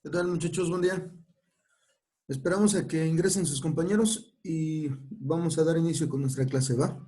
¿Qué tal, muchachos? Buen día. Esperamos a que ingresen sus compañeros y vamos a dar inicio con nuestra clase, ¿va?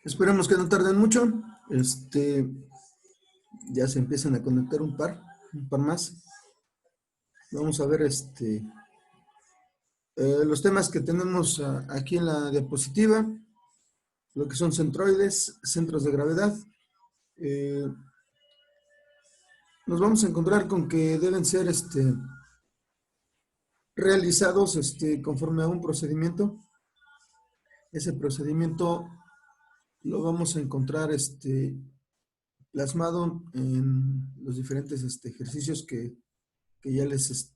Esperemos que no tarden mucho. Ya se empiezan a conectar un par más. Vamos a ver los temas que tenemos aquí en la diapositiva, lo que son centroides, centros de gravedad. Nos vamos a encontrar con que deben ser realizados conforme a un procedimiento. Ese procedimiento lo vamos a encontrar plasmado en los diferentes ejercicios que ya les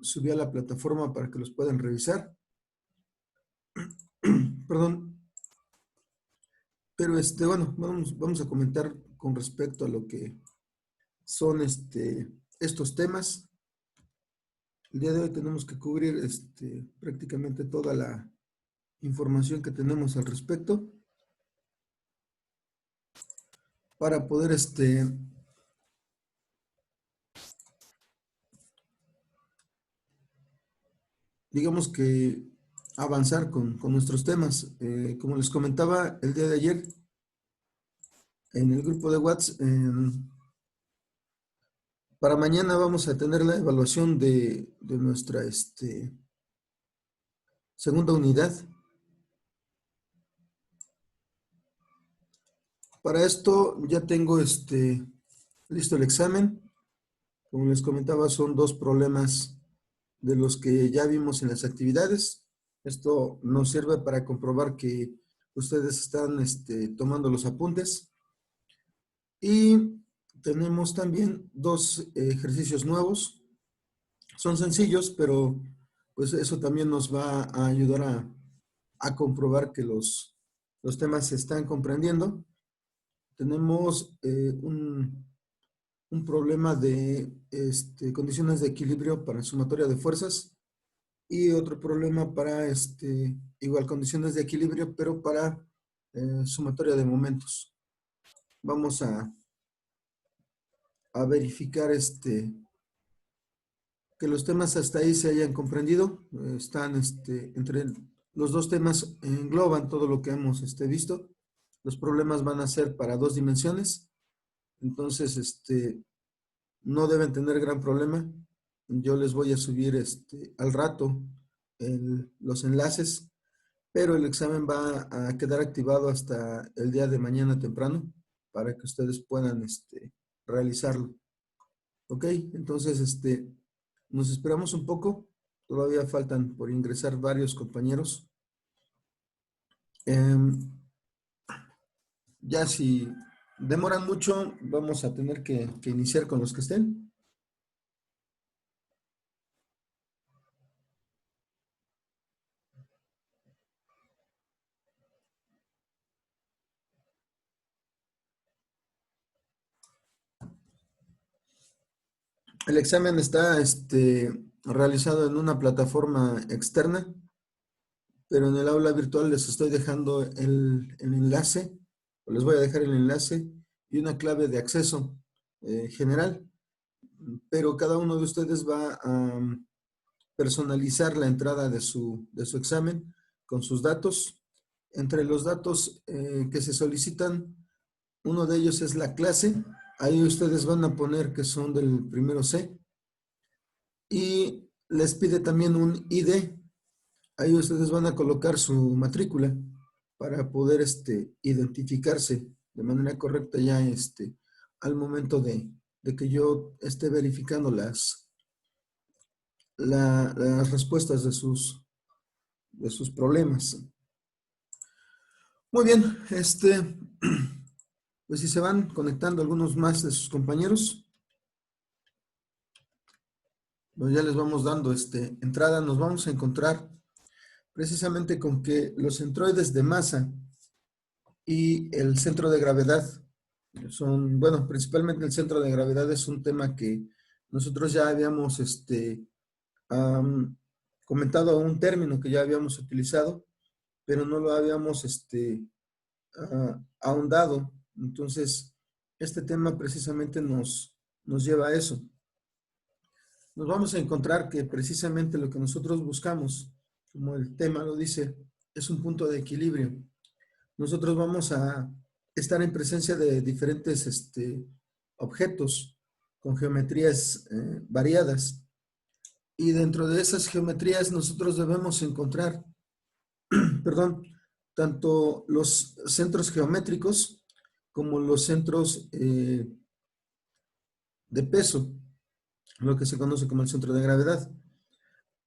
subí a la plataforma para que los puedan revisar. Perdón. Pero bueno, vamos a comentar con respecto a lo que son estos temas. El día de hoy tenemos que cubrir prácticamente toda la información que tenemos al respecto para poder digamos que avanzar con nuestros temas. Como les comentaba el día de ayer en el grupo de WhatsApp, para mañana vamos a tener la evaluación de nuestra segunda unidad. Para esto ya tengo listo el examen. Como les comentaba, son dos problemas de los que ya vimos en las actividades. Esto nos sirve para comprobar que ustedes están tomando los apuntes. Y tenemos también dos ejercicios nuevos. Son sencillos, pero pues eso también nos va a ayudar a comprobar que los temas se están comprendiendo. Tenemos un problema de condiciones de equilibrio para sumatoria de fuerzas y otro problema para igual condiciones de equilibrio, pero para sumatoria de momentos. Vamos a verificar que los temas hasta ahí se hayan comprendido. Están entre los dos temas, engloban todo lo que hemos visto. Los problemas van a ser para dos dimensiones. Entonces, no deben tener gran problema. Yo les voy a subir al rato los enlaces, pero el examen va a quedar activado hasta el día de mañana temprano para que ustedes puedan realizarlo. ¿Ok? Entonces, nos esperamos un poco. Todavía faltan por ingresar varios compañeros. Ya si demoran mucho, vamos a tener que iniciar con los que estén. El examen está realizado en una plataforma externa, pero en el aula virtual les estoy dejando el enlace, o les voy a dejar el enlace y una clave de acceso general, pero cada uno de ustedes va a personalizar la entrada de su examen con sus datos. Entre los datos que se solicitan, uno de ellos es la clase. Ahí ustedes van a poner que son del primero C. Y les pide también un ID. Ahí ustedes van a colocar su matrícula para poder identificarse de manera correcta ya al momento de que yo esté verificando las respuestas de sus problemas. Muy bien, pues si se van conectando algunos más de sus compañeros, pues ya les vamos dando entrada, nos vamos a encontrar precisamente con que los centroides de masa y el centro de gravedad son, bueno, principalmente el centro de gravedad es un tema que nosotros ya habíamos comentado, un término que ya habíamos utilizado, pero no lo habíamos ahondado. Entonces, este tema precisamente nos lleva a eso. Nos vamos a encontrar que precisamente lo que nosotros buscamos, como el tema lo dice, es un punto de equilibrio. Nosotros vamos a estar en presencia de diferentes objetos con geometrías variadas. Y dentro de esas geometrías nosotros debemos encontrar, perdón, tanto los centros geométricos como los centros de peso, lo que se conoce como el centro de gravedad.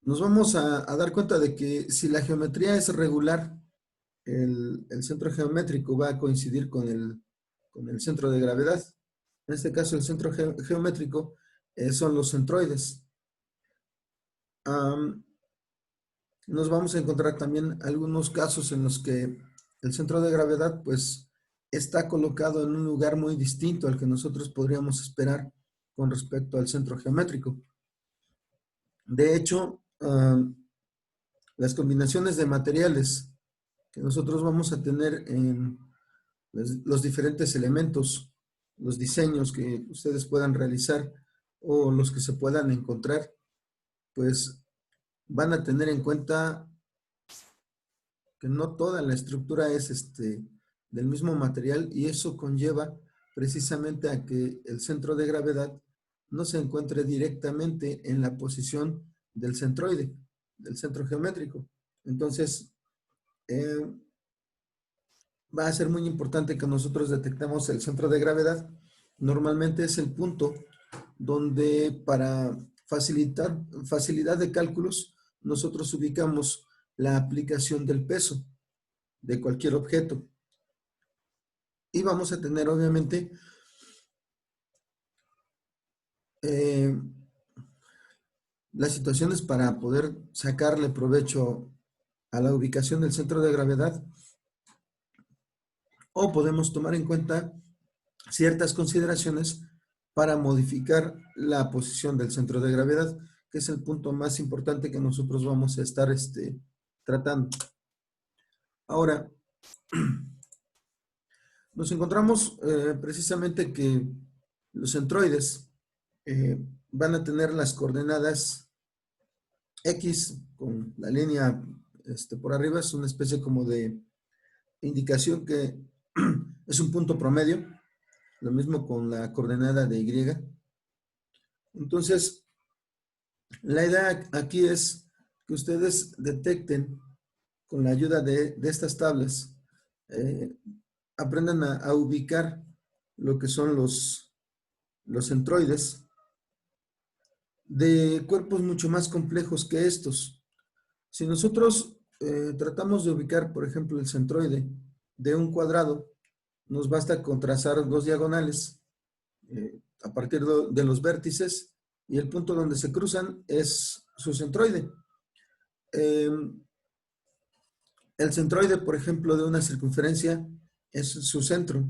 Nos vamos a dar cuenta de que si la geometría es regular, el centro geométrico va a coincidir con el centro de gravedad. En este caso, el centro geométrico son los centroides. Nos vamos a encontrar también algunos casos en los que el centro de gravedad pues está colocado en un lugar muy distinto al que nosotros podríamos esperar con respecto al centro geométrico. De hecho, las combinaciones de materiales que nosotros vamos a tener en los diferentes elementos, los diseños que ustedes puedan realizar o los que se puedan encontrar, pues van a tener en cuenta que no toda la estructura es del mismo material, y eso conlleva precisamente a que el centro de gravedad no se encuentre directamente en la posición del centroide, del centro geométrico. Entonces, va a ser muy importante que nosotros detectemos el centro de gravedad. Normalmente es el punto donde para facilidad de cálculos nosotros ubicamos la aplicación del peso de cualquier objeto. Y vamos a tener obviamente las situaciones para poder sacarle provecho a la ubicación del centro de gravedad, o podemos tomar en cuenta ciertas consideraciones para modificar la posición del centro de gravedad, que es el punto más importante que nosotros vamos a estar tratando. Ahora, nos encontramos precisamente que los centroides van a tener las coordenadas X con la línea por arriba, es una especie como de indicación que es un punto promedio, lo mismo con la coordenada de Y. Entonces, la idea aquí es que ustedes detecten con la ayuda de estas tablas, aprendan a ubicar lo que son los centroides de cuerpos mucho más complejos que estos. Si nosotros tratamos de ubicar, por ejemplo, el centroide de un cuadrado, nos basta con trazar dos diagonales a partir de los vértices, y el punto donde se cruzan es su centroide. El centroide, por ejemplo, de una circunferencia es su centro.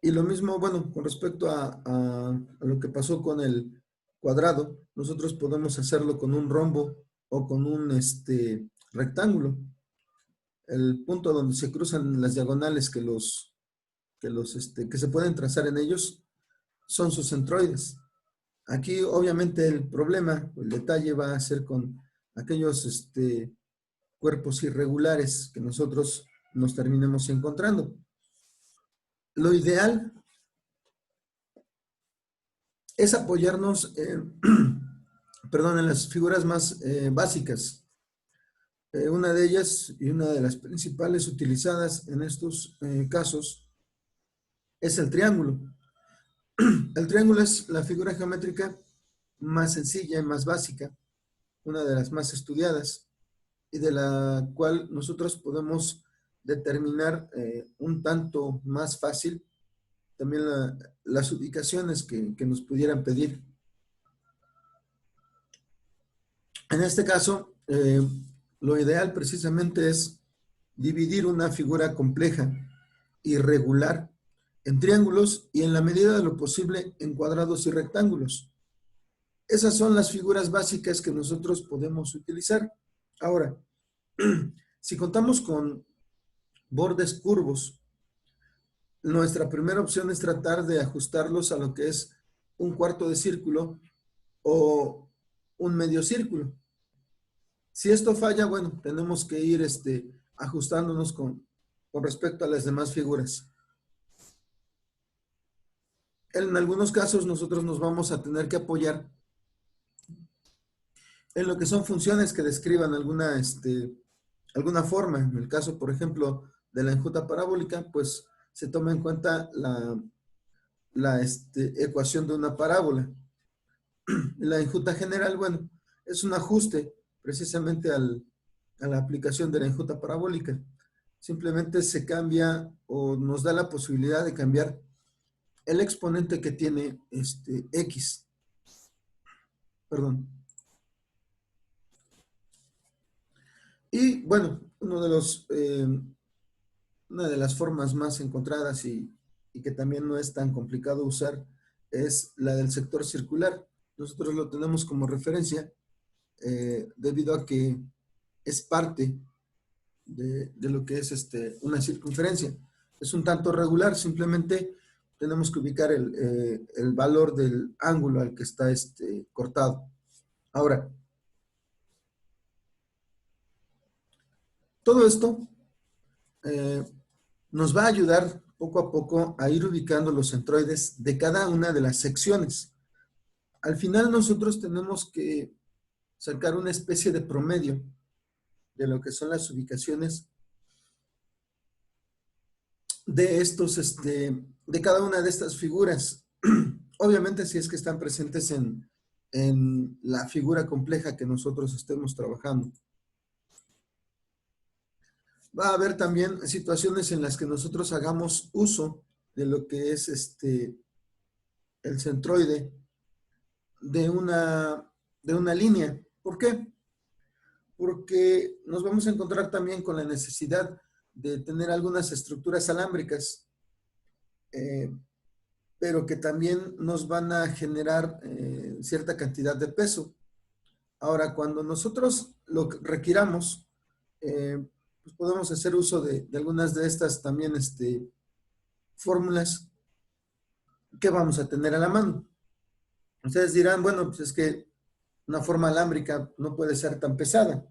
Y lo mismo, bueno, con respecto a lo que pasó con el cuadrado, nosotros podemos hacerlo con un rombo o con un rectángulo. El punto donde se cruzan las diagonales que se pueden trazar en ellos son sus centroides. Aquí, obviamente, el problema, el detalle va a ser con aquellos cuerpos irregulares que nosotros nos terminemos encontrando. Lo ideal es apoyarnos perdón, en las figuras más básicas. Una de ellas y una de las principales utilizadas en estos casos es el triángulo. El triángulo es la figura geométrica más sencilla y más básica, una de las más estudiadas, y de la cual nosotros podemos determinar un tanto más fácil también las ubicaciones que nos pudieran pedir. En este caso, lo ideal precisamente es dividir una figura compleja, irregular, en triángulos y en la medida de lo posible en cuadrados y rectángulos. Esas son las figuras básicas que nosotros podemos utilizar. Ahora, si contamos con bordes curvos, nuestra primera opción es tratar de ajustarlos a lo que es un cuarto de círculo o un medio círculo. Si esto falla, bueno, tenemos que ir ajustándonos con respecto a las demás figuras. En algunos casos nosotros nos vamos a tener que apoyar en lo que son funciones que describan alguna forma. En el caso, por ejemplo, de la enjuta parabólica, pues se toma en cuenta la ecuación de una parábola. La enjuta general, bueno, es un ajuste precisamente a la aplicación de la enjuta parabólica. Simplemente se cambia o nos da la posibilidad de cambiar el exponente que tiene x. Perdón. Y bueno, una de las formas más encontradas y que también no es tan complicado usar es la del sector circular. Nosotros lo tenemos como referencia debido a que es parte de lo que es una circunferencia. Es un tanto regular, simplemente tenemos que ubicar el valor del ángulo al que está cortado. Ahora, todo esto nos va a ayudar poco a poco a ir ubicando los centroides de cada una de las secciones. Al final nosotros tenemos que sacar una especie de promedio de lo que son las ubicaciones de cada una de estas figuras. Obviamente si es que están presentes en la figura compleja que nosotros estemos trabajando. Va a haber también situaciones en las que nosotros hagamos uso de lo que es el centroide de una línea. ¿Por qué? Porque nos vamos a encontrar también con la necesidad de tener algunas estructuras alámbricas, pero que también nos van a generar cierta cantidad de peso. Ahora, cuando nosotros lo requiramos, pues podemos hacer uso de algunas de estas también fórmulas que vamos a tener a la mano. Ustedes dirán, bueno, pues es que una forma alámbrica no puede ser tan pesada.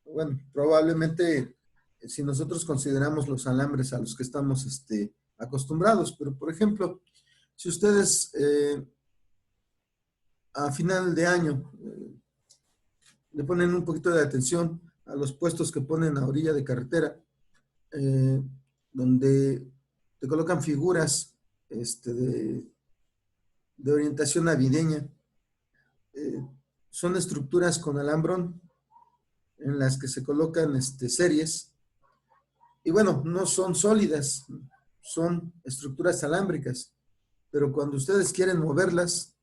Bueno, probablemente si nosotros consideramos los alambres a los que estamos acostumbrados, pero por ejemplo, si ustedes a final de año le ponen un poquito de atención a los puestos que ponen a orilla de carretera, donde te colocan figuras de orientación navideña, son estructuras con alambrón en las que se colocan series, y bueno, no son sólidas, son estructuras alámbricas, pero cuando ustedes quieren moverlas,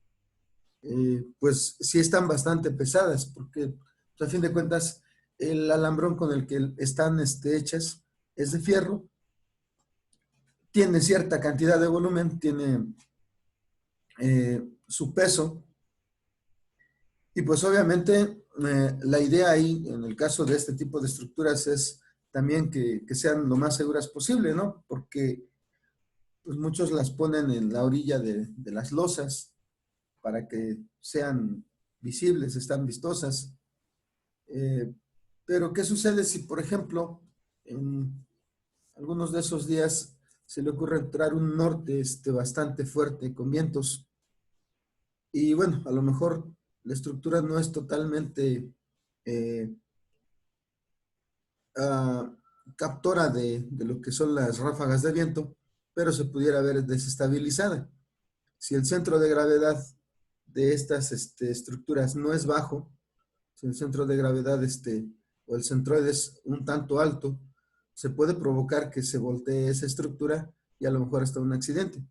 pues sí están bastante pesadas, porque pues, a fin de cuentas el alambrón con el que están hechas es de fierro, tiene cierta cantidad de volumen, tiene su peso, y pues obviamente la idea ahí, en el caso de este tipo de estructuras, es también que sean lo más seguras posible, ¿no? Porque pues muchos las ponen en la orilla de las losas para que sean visibles, están vistosas. Pero ¿qué sucede si, por ejemplo, en algunos de esos días se le ocurre entrar un norte bastante fuerte con vientos? Y bueno, a lo mejor la estructura no es totalmente captora de lo que son las ráfagas de viento, pero se pudiera ver desestabilizada. Si el centro de gravedad de estas estructuras no es bajo, si el centro de gravedad o el centroide es un tanto alto, se puede provocar que se voltee esa estructura y a lo mejor hasta un accidente.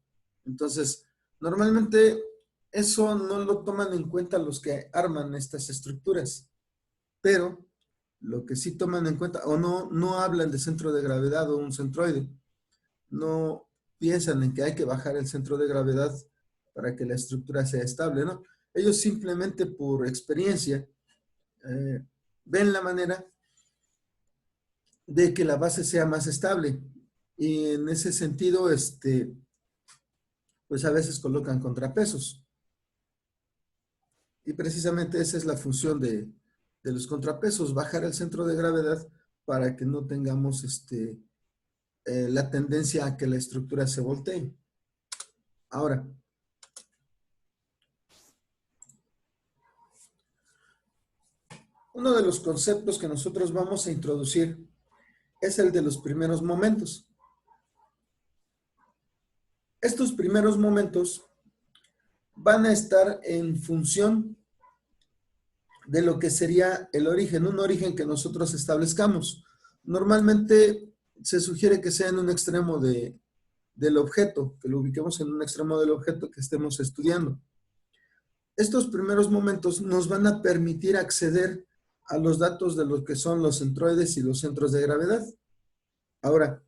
Entonces, normalmente eso no lo toman en cuenta los que arman estas estructuras, pero lo que sí toman en cuenta, o no hablan de centro de gravedad o un centroide, no piensan en que hay que bajar el centro de gravedad para que la estructura sea estable, ¿no? Ellos simplemente por experiencia ven la manera de que la base sea más estable. Y en ese sentido, pues a veces colocan contrapesos. Y precisamente esa es la función de los contrapesos, bajar el centro de gravedad para que no tengamos la tendencia a que la estructura se voltee. Ahora, uno de los conceptos que nosotros vamos a introducir es el de los primeros momentos. Estos primeros momentos van a estar en función de lo que sería el origen, un origen que nosotros establezcamos. Normalmente se sugiere que sea en un extremo del objeto, que lo ubiquemos en un extremo del objeto que estemos estudiando. Estos primeros momentos nos van a permitir acceder a los datos de lo que son los centroides y los centros de gravedad. Ahora,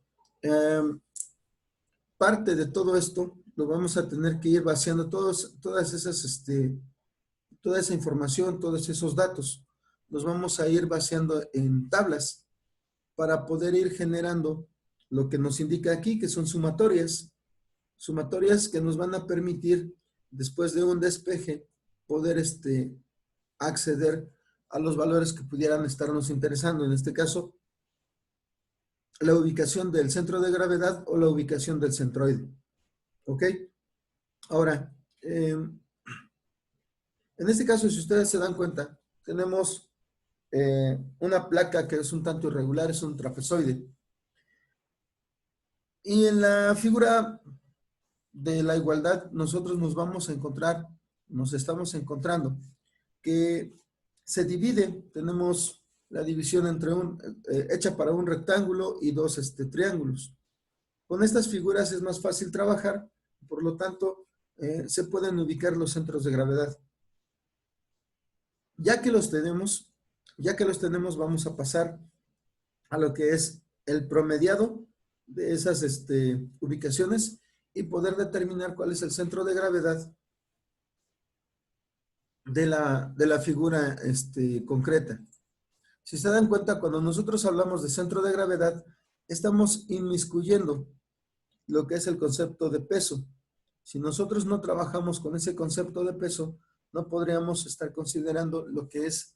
parte de todo esto lo vamos a tener que ir vaciando toda esa información, todos esos datos. Los vamos a ir vaciando en tablas para poder ir generando lo que nos indica aquí, que son sumatorias. Sumatorias que nos van a permitir, después de un despeje, poder acceder a los valores que pudieran estarnos interesando. En este caso, la ubicación del centro de gravedad o la ubicación del centroide. ¿Ok? Ahora, en este caso, si ustedes se dan cuenta, tenemos una placa que es un tanto irregular, es un trapezoide. Y en la figura de la igualdad, nosotros nos estamos encontrando que se divide, tenemos la división entre hecha para un rectángulo y dos triángulos. Con estas figuras es más fácil trabajar, por lo tanto, se pueden ubicar los centros de gravedad. Ya que los tenemos, vamos a pasar a lo que es el promediado de esas ubicaciones y poder determinar cuál es el centro de gravedad de la figura concreta. Si se dan cuenta, cuando nosotros hablamos de centro de gravedad, estamos inmiscuyendo lo que es el concepto de peso. Si nosotros no trabajamos con ese concepto de peso, no podríamos estar considerando lo que es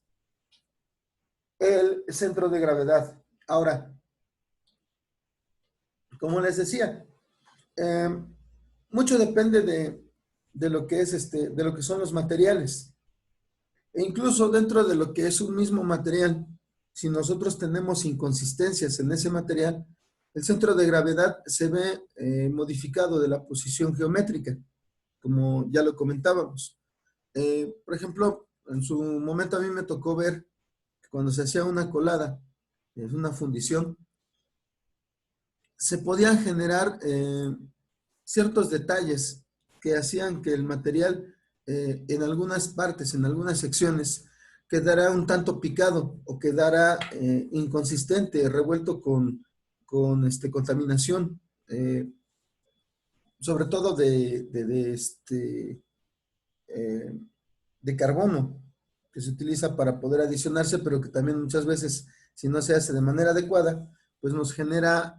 el centro de gravedad. Ahora, como les decía, mucho depende de lo que es de lo que son los materiales. E incluso dentro de lo que es un mismo material, si nosotros tenemos inconsistencias en ese material, el centro de gravedad se ve modificado de la posición geométrica, como ya lo comentábamos. Por ejemplo, en su momento a mí me tocó ver que cuando se hacía una colada, es una fundición, se podían generar ciertos detalles que hacían que el material en algunas partes, en algunas secciones, quedara un tanto picado o quedara inconsistente, revuelto con contaminación, sobre todo de carbono, que se utiliza para poder adicionarse, pero que también muchas veces, si no se hace de manera adecuada, pues nos genera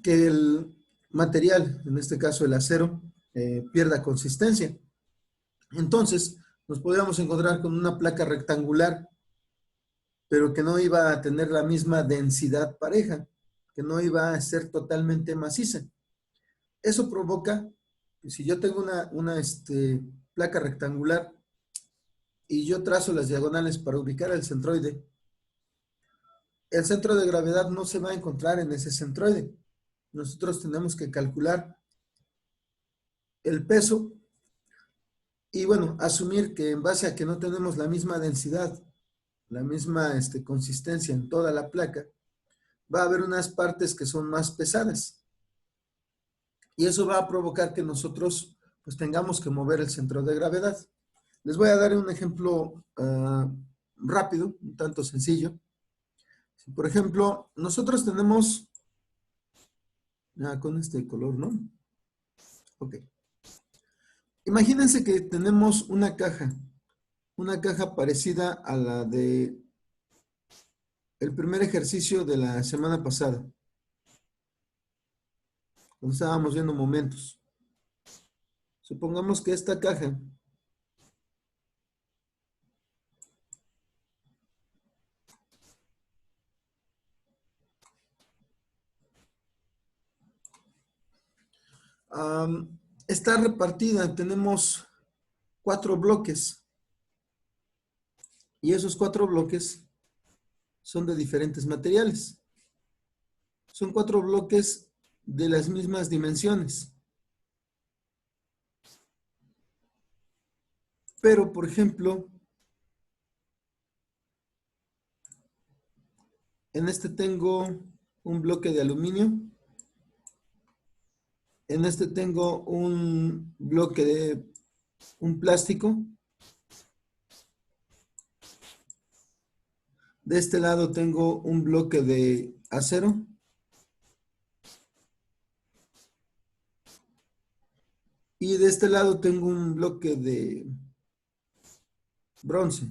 que el material, en este caso el acero, pierda consistencia. Entonces, nos podríamos encontrar con una placa rectangular, pero que no iba a tener la misma densidad pareja, que no iba a ser totalmente maciza. Eso provoca que si yo tengo una placa rectangular y yo trazo las diagonales para ubicar el centroide, el centro de gravedad no se va a encontrar en ese centroide. Nosotros tenemos que calcular el peso y, bueno, asumir que en base a que no tenemos la misma densidad la misma consistencia en toda la placa, va a haber unas partes que son más pesadas. Y eso va a provocar que nosotros pues tengamos que mover el centro de gravedad. Les voy a dar un ejemplo rápido, un tanto sencillo. Si, por ejemplo, nosotros tenemos, con este color, ¿no? Ok. Imagínense que tenemos una caja parecida a la de el primer ejercicio de la semana pasada, cuando estábamos viendo momentos. Supongamos que esta caja está repartida, tenemos 4 bloques y esos 4 bloques son de diferentes materiales. Son 4 bloques de las mismas dimensiones. Pero, por ejemplo, en este tengo un bloque de aluminio. En este tengo un bloque de un plástico. De este lado tengo un bloque de acero. Y de este lado tengo un bloque de bronce.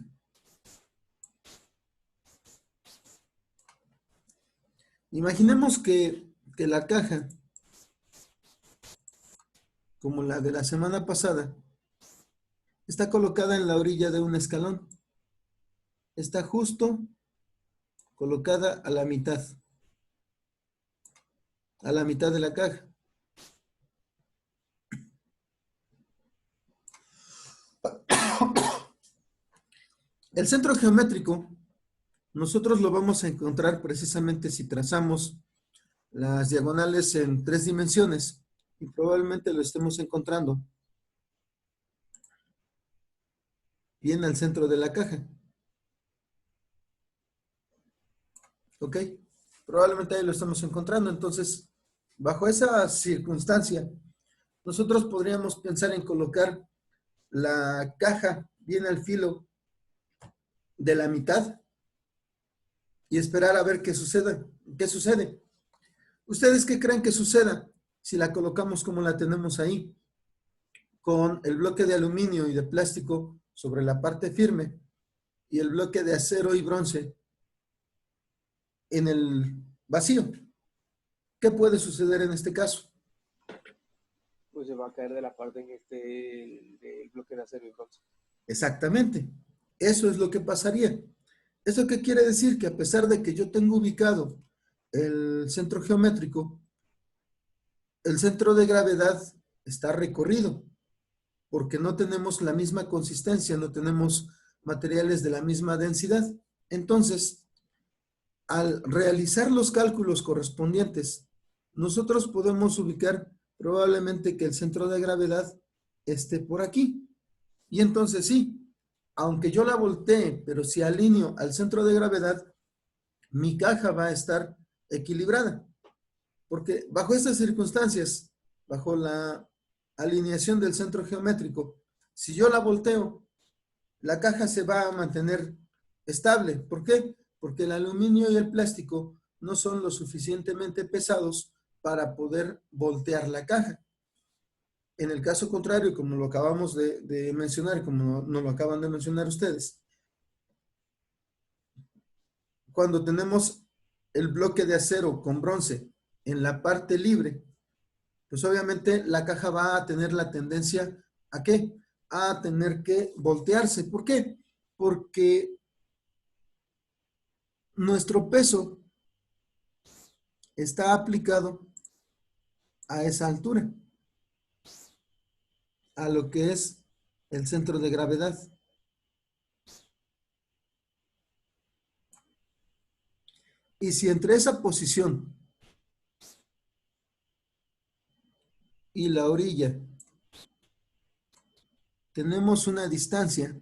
Imaginemos que la caja, como la de la semana pasada, está colocada en la orilla de un escalón. Está justo colocada a la mitad de la caja. El centro geométrico, nosotros lo vamos a encontrar precisamente si trazamos las diagonales en 3 dimensiones, y probablemente lo estemos encontrando bien al centro de la caja. ¿Ok? Probablemente ahí lo estamos encontrando. Entonces, bajo esa circunstancia, nosotros podríamos pensar en colocar la caja bien al filo de la mitad y esperar a ver qué sucede. ¿Qué sucede? ¿Ustedes qué creen que suceda si la colocamos como la tenemos ahí? Con el bloque de aluminio y de plástico sobre la parte firme y el bloque de acero y bronce en el vacío. ¿Qué puede suceder en este caso? Pues se va a caer de la parte en del bloque de acero y bronce. Exactamente. Eso es lo que pasaría. ¿Eso qué quiere decir? Que a pesar de que yo tengo ubicado el centro geométrico, el centro de gravedad está recorrido, porque no tenemos la misma consistencia, no tenemos materiales de la misma densidad. Entonces, al realizar los cálculos correspondientes, nosotros podemos ubicar probablemente que el centro de gravedad esté por aquí. Y entonces sí, aunque yo la voltee, pero si alineo al centro de gravedad, mi caja va a estar equilibrada. Porque bajo estas circunstancias, bajo la alineación del centro geométrico, si yo la volteo, la caja se va a mantener estable. ¿Por qué? Porque el aluminio y el plástico no son lo suficientemente pesados para poder voltear la caja. En el caso contrario, como lo acabamos de mencionar, como nos lo acaban de mencionar ustedes, cuando tenemos el bloque de acero con bronce en la parte libre, pues obviamente la caja va a tener la tendencia ¿a qué? A tener que voltearse. ¿Por qué? Porque nuestro peso está aplicado a esa altura, a lo que es el centro de gravedad. Y si entre esa posición y la orilla tenemos una distancia,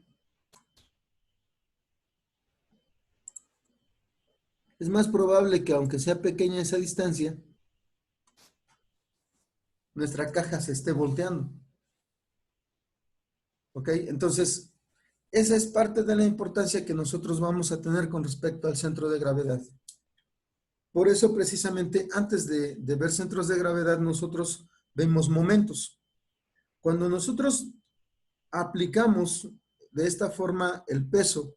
es más probable que aunque sea pequeña esa distancia, nuestra caja se esté volteando. ¿Ok? Entonces, esa es parte de la importancia que nosotros vamos a tener con respecto al centro de gravedad. Por eso, precisamente, antes de ver centros de gravedad, nosotros vemos momentos. Cuando nosotros aplicamos de esta forma el peso,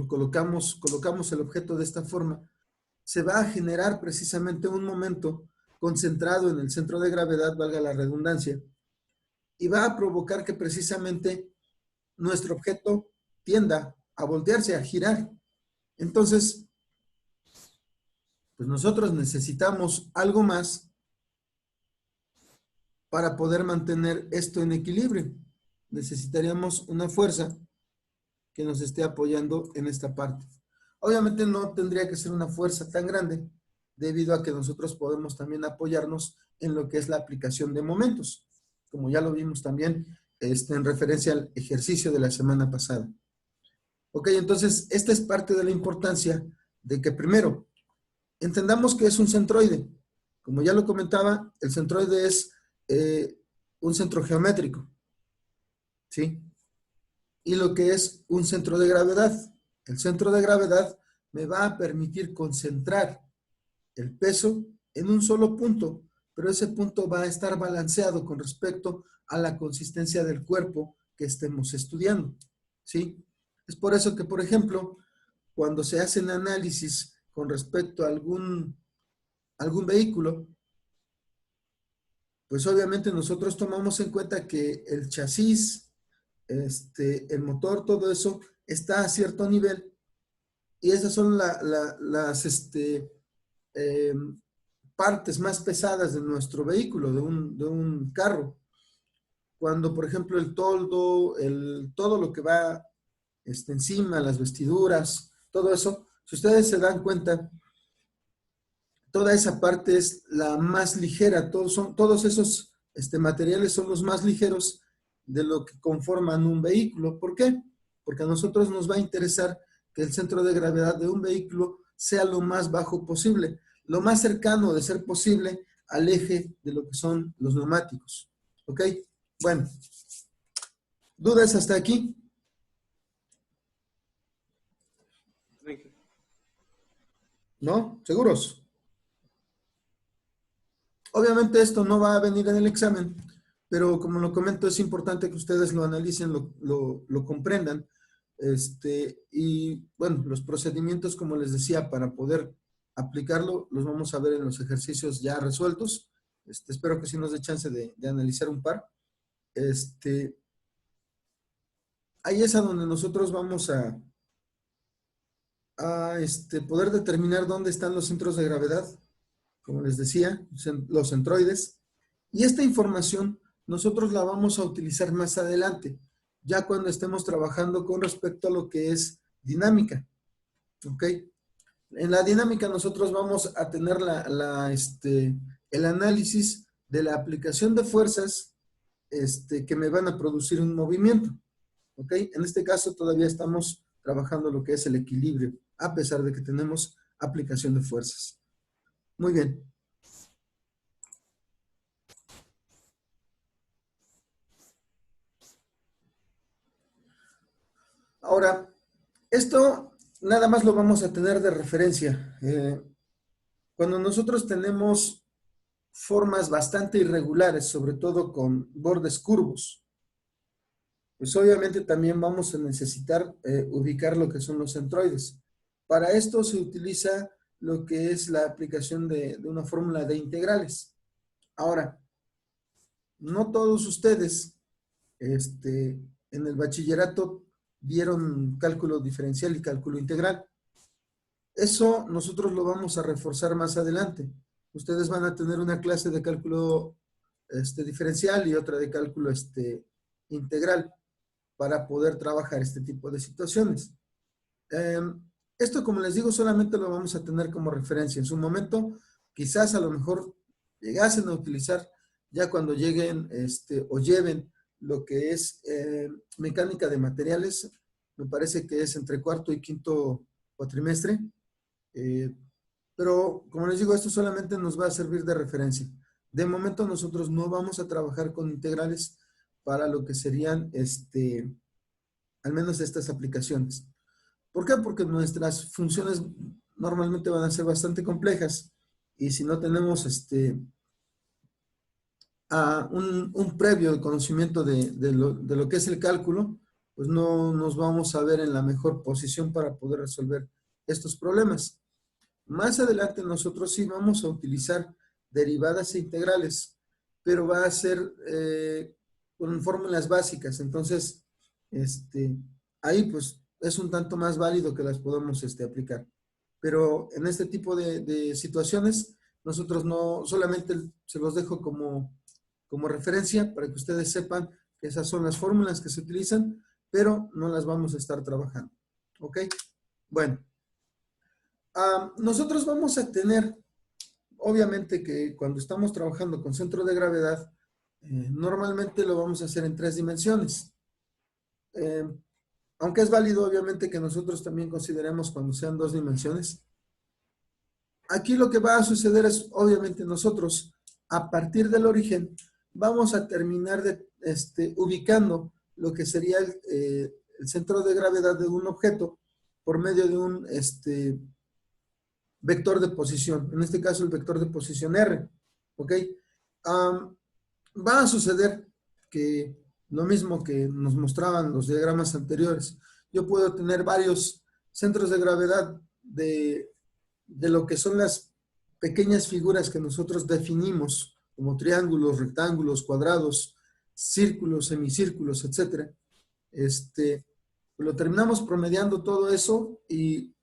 colocamos el objeto de esta forma, se va a generar precisamente un momento concentrado en el centro de gravedad, valga la redundancia, y va a provocar que precisamente nuestro objeto tienda a voltearse, a girar. Entonces, pues nosotros necesitamos algo más para poder mantener esto en equilibrio. Necesitaríamos una fuerza que nos esté apoyando en esta parte. Obviamente no tendría que ser una fuerza tan grande, debido a que nosotros podemos también apoyarnos en lo que es la aplicación de momentos, como ya lo vimos también en referencia al ejercicio de la semana pasada. Ok, entonces esta es parte de la importancia de que primero entendamos que es un centroide. Como ya lo comentaba, el centroide es un centro geométrico, ¿sí? Y lo que es un centro de gravedad. El centro de gravedad me va a permitir concentrar el peso en un solo punto, pero ese punto va a estar balanceado con respecto a la consistencia del cuerpo que estemos estudiando, ¿sí? Es por eso que, por ejemplo, cuando se hacen análisis con respecto a algún vehículo, pues obviamente nosotros tomamos en cuenta que el chasis, el motor, todo eso está a cierto nivel y esas son las eh, partes más pesadas de nuestro vehículo, de un carro. Cuando, por ejemplo, el toldo, todo lo que va encima, las vestiduras, todo eso, si ustedes se dan cuenta, toda esa parte es la más ligera, todos esos materiales son los más ligeros de lo que conforman un vehículo. ¿Por qué? Porque a nosotros nos va a interesar que el centro de gravedad de un vehículo sea lo más bajo posible, lo más cercano de ser posible al eje de lo que son los neumáticos. ¿Ok? Bueno, ¿dudas hasta aquí? ¿No? ¿Seguros? Obviamente esto no va a venir en el examen, pero como lo comento, es importante que ustedes lo analicen, lo comprendan. Y bueno, los procedimientos, como les decía, para poder aplicarlo, los vamos a ver en los ejercicios ya resueltos. Espero que sí nos dé chance de analizar un par. Ahí es a donde nosotros vamos a poder determinar dónde están los centros de gravedad, como les decía, los centroides. Y esta información nosotros la vamos a utilizar más adelante, ya cuando estemos trabajando con respecto a lo que es dinámica. ¿Ok? En la dinámica nosotros vamos a tener el análisis de la aplicación de fuerzas que me van a producir un movimiento. ¿Ok? En este caso todavía estamos trabajando lo que es el equilibrio, a pesar de que tenemos aplicación de fuerzas. Muy bien. Ahora, esto nada más lo vamos a tener de referencia. Cuando nosotros tenemos formas bastante irregulares, sobre todo con bordes curvos, pues obviamente también vamos a necesitar ubicar lo que son los centroides. Para esto se utiliza lo que es la aplicación de una fórmula de integrales. Ahora, no todos ustedes en el bachillerato vieron cálculo diferencial y cálculo integral. Eso nosotros lo vamos a reforzar más adelante. Ustedes van a tener una clase de cálculo diferencial y otra de cálculo integral para poder trabajar este tipo de situaciones. Esto, como les digo, solamente lo vamos a tener como referencia. En su momento, quizás a lo mejor llegasen a utilizar ya cuando lleguen o lleven lo que es mecánica de materiales, me parece que es entre cuarto y quinto cuatrimestre. Eh, pero, como les digo, esto solamente nos va a servir de referencia. De momento nosotros no vamos a trabajar con integrales para lo que serían, al menos estas aplicaciones. ¿Por qué? Porque nuestras funciones normalmente van a ser bastante complejas y si no tenemos un previo conocimiento de lo que es el cálculo, pues no nos vamos a ver en la mejor posición para poder resolver estos problemas. Más adelante nosotros sí vamos a utilizar derivadas e integrales, pero va a ser con fórmulas básicas. Entonces, ahí pues es un tanto más válido que las podamos aplicar. Pero en este tipo de situaciones, nosotros no, solamente se los dejo como referencia para que ustedes sepan que esas son las fórmulas que se utilizan, pero no las vamos a estar trabajando. ¿Ok? Bueno. Nosotros vamos a tener, obviamente que cuando estamos trabajando con centro de gravedad, normalmente lo vamos a hacer en 3 dimensiones. Aunque es válido, obviamente, que nosotros también consideremos cuando sean 2 dimensiones. Aquí lo que va a suceder es, obviamente, nosotros, a partir del origen, vamos a terminar ubicando lo que sería el centro de gravedad de un objeto por medio de un vector de posición, en este caso el vector de posición R, ¿ok? Va a suceder que lo mismo que nos mostraban los diagramas anteriores, yo puedo tener varios centros de gravedad de lo que son las pequeñas figuras que nosotros definimos como triángulos, rectángulos, cuadrados, círculos, semicírculos, etcétera. Lo terminamos promediando todo eso y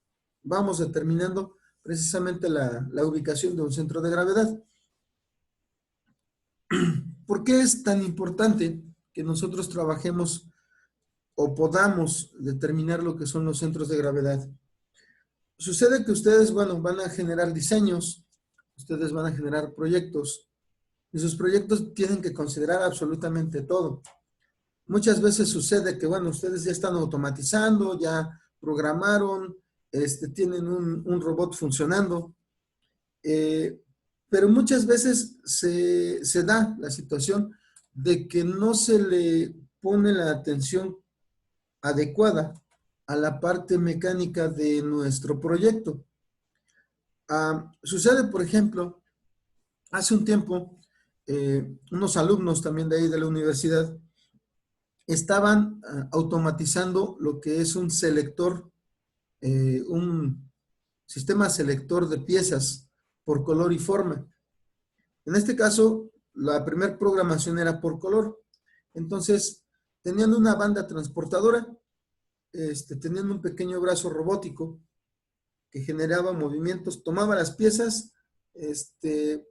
vamos determinando precisamente la ubicación de un centro de gravedad. ¿Por qué es tan importante que nosotros trabajemos o podamos determinar lo que son los centros de gravedad? Sucede que ustedes, bueno, van a generar diseños, ustedes van a generar proyectos, y sus proyectos tienen que considerar absolutamente todo. Muchas veces sucede que, bueno, ustedes ya están automatizando, ya programaron, tienen un robot funcionando, pero muchas veces se da la situación de que no se le pone la atención adecuada a la parte mecánica de nuestro proyecto. Sucede, por ejemplo, hace un tiempo, unos alumnos también de ahí de la universidad estaban automatizando lo que es un selector, un sistema selector de piezas por color y forma. En este caso, la primera programación era por color. Entonces, tenían una banda transportadora, tenían un pequeño brazo robótico que generaba movimientos, tomaba las piezas,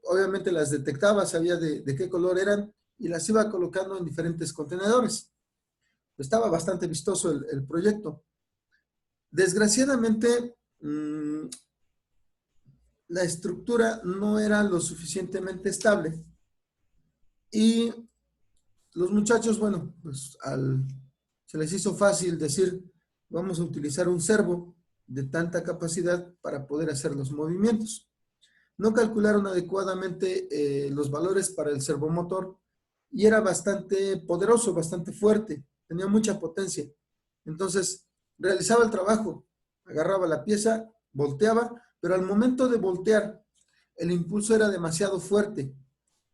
obviamente las detectaba, sabía de qué color eran y las iba colocando en diferentes contenedores. Estaba bastante vistoso el proyecto. Desgraciadamente, la estructura no era lo suficientemente estable y los muchachos, bueno, pues se les hizo fácil decir, vamos a utilizar un servo de tanta capacidad para poder hacer los movimientos. No calcularon adecuadamente los valores para el servomotor y era bastante poderoso, bastante fuerte, tenía mucha potencia. Entonces, realizaba el trabajo, agarraba la pieza, volteaba, pero al momento de voltear, el impulso era demasiado fuerte.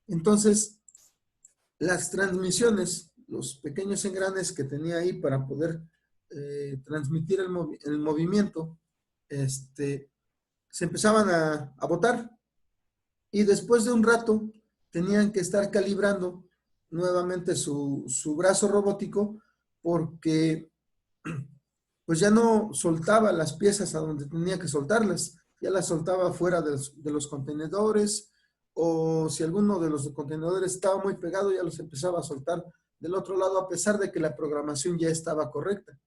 Entonces, las transmisiones, los pequeños engranes que tenía ahí para poder transmitir el movimiento, se empezaban a botar y después de un rato tenían que estar calibrando nuevamente su brazo robótico porque pues ya no soltaba las piezas a donde tenía que soltarlas, ya las soltaba fuera de los contenedores o si alguno de los contenedores estaba muy pegado ya los empezaba a soltar del otro lado a pesar de que la programación ya estaba correcta.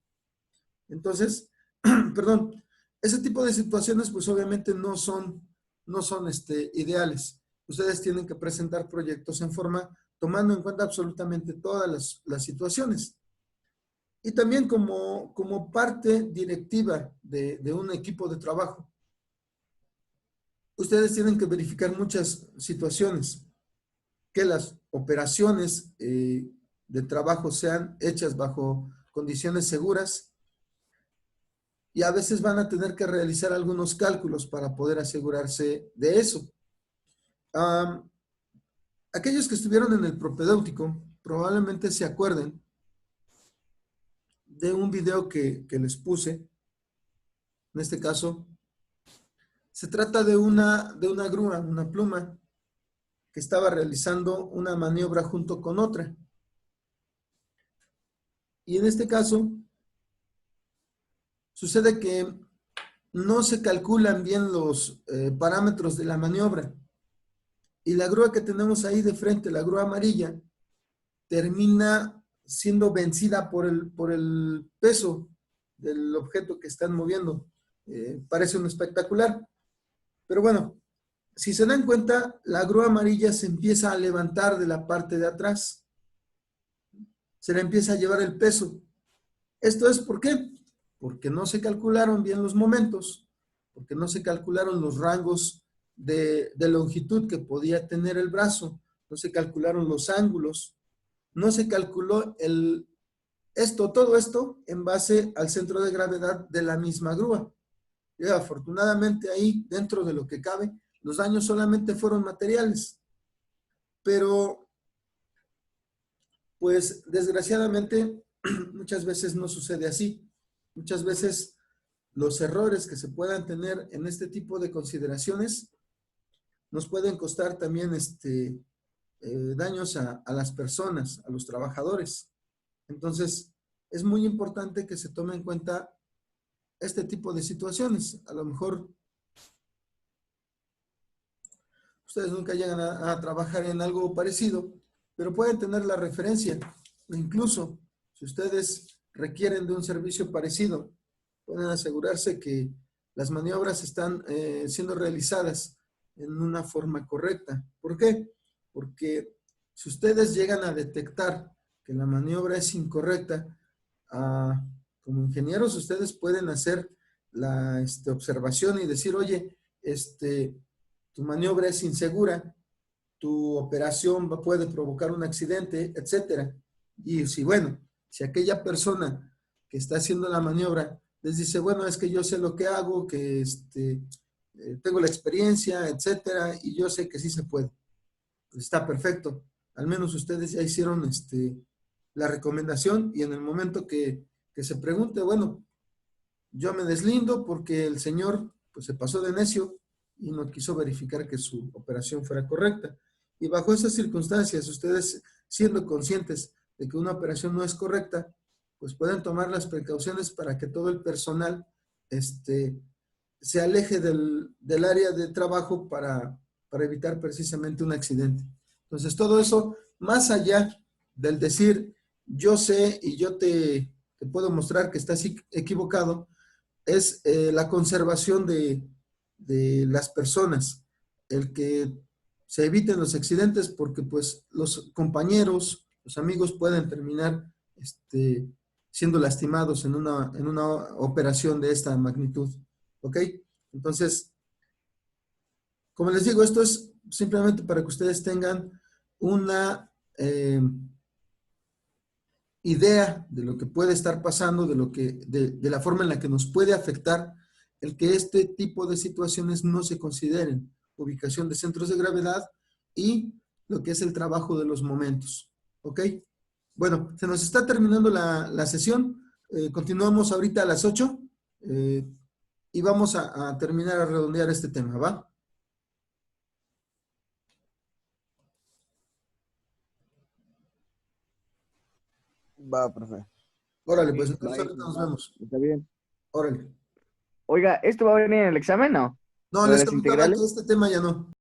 Entonces, perdón, ese tipo de situaciones pues obviamente no son ideales. Ustedes tienen que presentar proyectos en forma tomando en cuenta absolutamente todas las situaciones. Y también como parte directiva de un equipo de trabajo. ustedes tienen que verificar muchas situaciones, que las operaciones de trabajo sean hechas bajo condiciones seguras y a veces van a tener que realizar algunos cálculos para poder asegurarse de eso. Aquellos que estuvieron en el propedéutico probablemente se acuerden de un video que les puse. En este caso, se trata de una grúa, una pluma, que estaba realizando una maniobra junto con otra. Y en este caso, sucede que no se calculan bien los parámetros de la maniobra. Y la grúa que tenemos ahí de frente, la grúa amarilla, termina siendo vencida por el peso del objeto que están moviendo. Parece un espectacular. Pero bueno, si se dan cuenta, la grúa amarilla se empieza a levantar de la parte de atrás. Se le empieza a llevar el peso. ¿Esto es por qué? Porque no se calcularon bien los momentos, porque no se calcularon los rangos de longitud que podía tener el brazo, no se calcularon los ángulos, no se calculó todo esto en base al centro de gravedad de la misma grúa. Y afortunadamente ahí, dentro de lo que cabe, los daños solamente fueron materiales. Pero, pues, desgraciadamente, muchas veces no sucede así. Muchas veces los errores que se puedan tener en este tipo de consideraciones nos pueden costar también daños a las personas, a los trabajadores. Entonces, es muy importante que se tome en cuenta este tipo de situaciones. A lo mejor ustedes nunca llegan a trabajar en algo parecido, pero pueden tener la referencia. Incluso, si ustedes requieren de un servicio parecido, pueden asegurarse que las maniobras están siendo realizadas en una forma correcta. ¿Por qué? Porque si ustedes llegan a detectar que la maniobra es incorrecta, como ingenieros ustedes pueden hacer la observación y decir, oye, tu maniobra es insegura, tu operación puede provocar un accidente, etcétera. Y si, bueno, si aquella persona que está haciendo la maniobra les dice, bueno, es que yo sé lo que hago, que tengo la experiencia, etcétera, y yo sé que sí se puede. Pues está perfecto. Al menos ustedes ya hicieron la recomendación y en el momento que se pregunte, bueno, yo me deslindo porque el señor pues se pasó de necio y no quiso verificar que su operación fuera correcta. Y bajo esas circunstancias, ustedes siendo conscientes de que una operación no es correcta, pues pueden tomar las precauciones para que todo el personal se aleje del área de trabajo para evitar precisamente un accidente. Entonces, todo eso, más allá del decir, yo sé y yo te puedo mostrar que estás equivocado, es la conservación de las personas, el que se eviten los accidentes porque pues los compañeros, los amigos pueden terminar siendo lastimados en una operación de esta magnitud. ¿Ok? Entonces, como les digo, esto es simplemente para que ustedes tengan una idea de lo que puede estar pasando, de la forma en la que nos puede afectar el que este tipo de situaciones no se consideren. Ubicación de centros de gravedad y lo que es el trabajo de los momentos. ¿Ok? Bueno, se nos está terminando la sesión. Continuamos ahorita a las 8 y vamos a terminar a redondear este tema, ¿va? Va, profe. Órale, Ok, pues entonces Bye. ahorita nos vemos. Está bien. Órale. Oiga, ¿esto va a venir en el examen, no? No, ¿Lo de les las comentaba integrales? que este tema ya no.